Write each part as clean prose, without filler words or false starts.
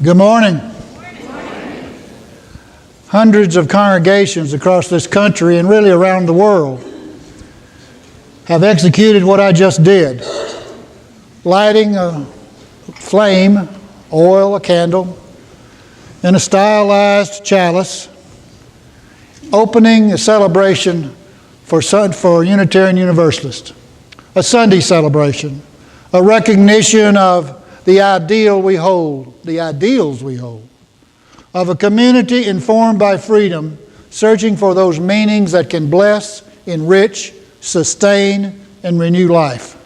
Good morning. Hundreds of congregations across this country and really around the world have executed what I just did. Lighting a flame, oil, a candle, in a stylized chalice, opening a celebration for Unitarian Universalists, a Sunday celebration, a recognition of the ideals we hold, of a community informed by freedom, searching for those meanings that can bless, enrich, sustain, and renew life.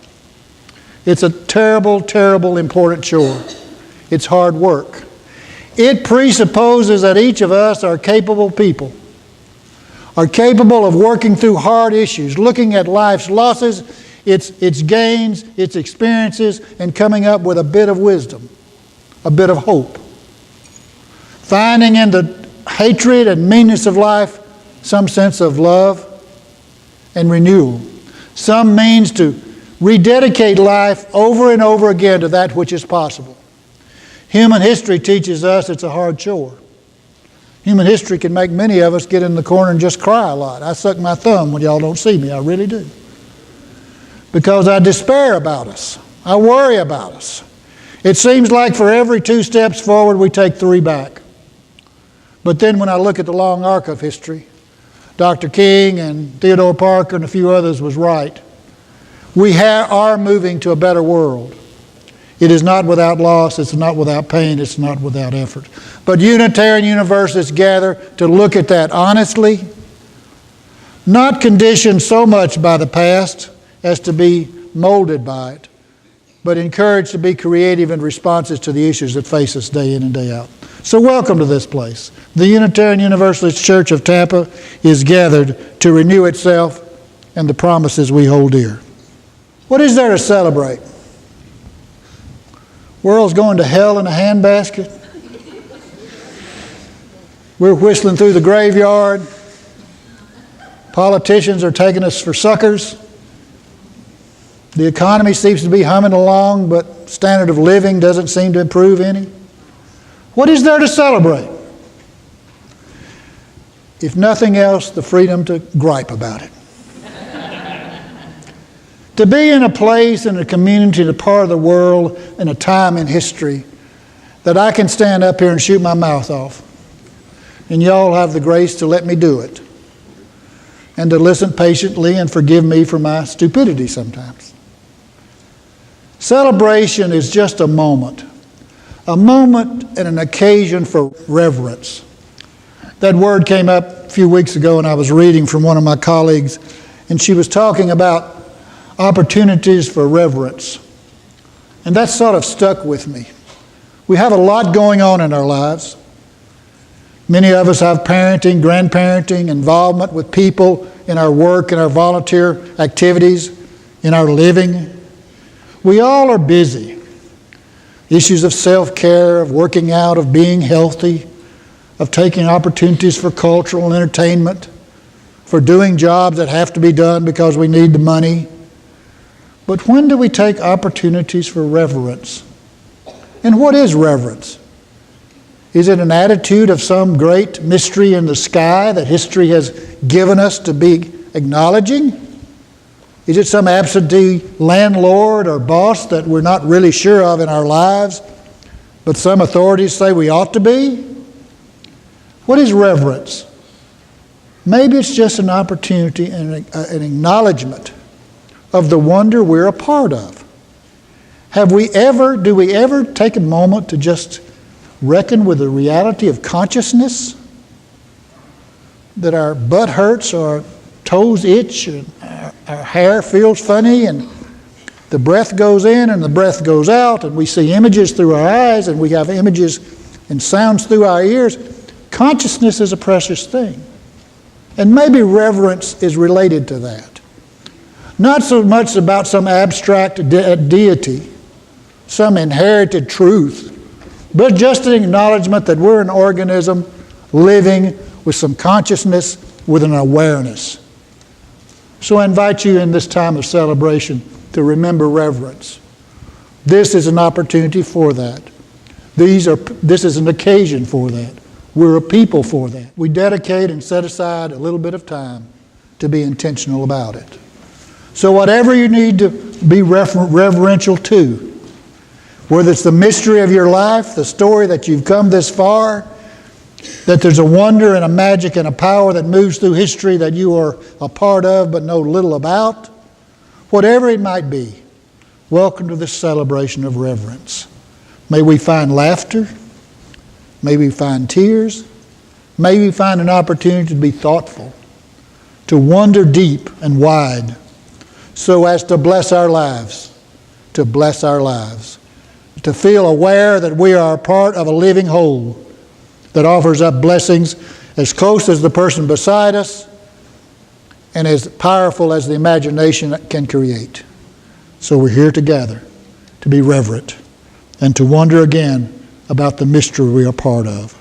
It's a terrible, terrible, important chore. It's hard work. It presupposes that each of us are capable people, are capable of working through hard issues, looking at life's losses, its gains, its experiences, and coming up with a bit of wisdom, a bit of hope. Finding in the hatred and meanness of life some sense of love and renewal, some means to rededicate life over and over again to that which is possible. Human history teaches us it's a hard chore. Human history can make many of us get in the corner and just cry a lot. I suck my thumb when y'all don't see me, I really do. Because I despair about us. I worry about us. It seems like for every 2 steps forward, we take 3 back. But then when I look at the long arc of history, Dr. King and Theodore Parker and a few others was right. We are moving to a better world. It is not without loss, it's not without pain, it's not without effort. But Unitarian Universalists gather to look at that honestly, not conditioned so much by the past as to be molded by it, but encouraged to be creative in responses to the issues that face us day in and day out. So welcome to this place. The Unitarian Universalist Church of Tampa is gathered to renew itself and the promises we hold dear. What is there to celebrate? World's going to hell in a handbasket. We're whistling through the graveyard. Politicians are taking us for suckers. The economy seems to be humming along, but standard of living doesn't seem to improve any. What is there to celebrate? If nothing else, the freedom to gripe about it. To be in a place, in a community, in a part of the world, in a time in history that I can stand up here and shoot my mouth off. And y'all have the grace to let me do it. And to listen patiently and forgive me for my stupidity sometimes. Celebration is just a moment and an occasion for reverence. That word came up a few weeks ago and I was reading from one of my colleagues, and she was talking about opportunities for reverence. And that sort of stuck with me. We have a lot going on in our lives. Many of us have parenting, grandparenting, involvement with people in our work, in our volunteer activities, in our living. We all are busy. Issues of self-care, of working out, of being healthy, of taking opportunities for cultural entertainment, for doing jobs that have to be done because we need the money. But when do we take opportunities for reverence? And what is reverence? Is it an attitude of some great mystery in the sky that history has given us to be acknowledging? Is it some absentee landlord or boss that we're not really sure of in our lives, but some authorities say we ought to be? What is reverence? Maybe it's just an opportunity and an acknowledgement of the wonder we're a part of. Do we ever take a moment to just reckon with the reality of consciousness? That our butt hurts, or our toes itch, and our hair feels funny, and the breath goes in and the breath goes out, and we see images through our eyes, and we have images and sounds through our ears. Consciousness is a precious thing. And maybe reverence is related to that. Not so much about some abstract deity, some inherited truth, but just an acknowledgement that we're an organism living with some consciousness, with an awareness. So I invite you in this time of celebration to remember reverence. This is an opportunity for that. This is an occasion for that. We're a people for that. We dedicate and set aside a little bit of time to be intentional about it. So whatever you need to be reverential to, whether it's the mystery of your life, the story that you've come this far, that there's a wonder and a magic and a power that moves through history that you are a part of but know little about, whatever it might be, welcome to this celebration of reverence. May we find laughter. May we find tears. May we find an opportunity to be thoughtful, to wonder deep and wide, so as to bless our lives, to feel aware that we are a part of a living whole that offers up blessings as close as the person beside us and as powerful as the imagination can create. So we're here together to be reverent and to wonder again about the mystery we are part of.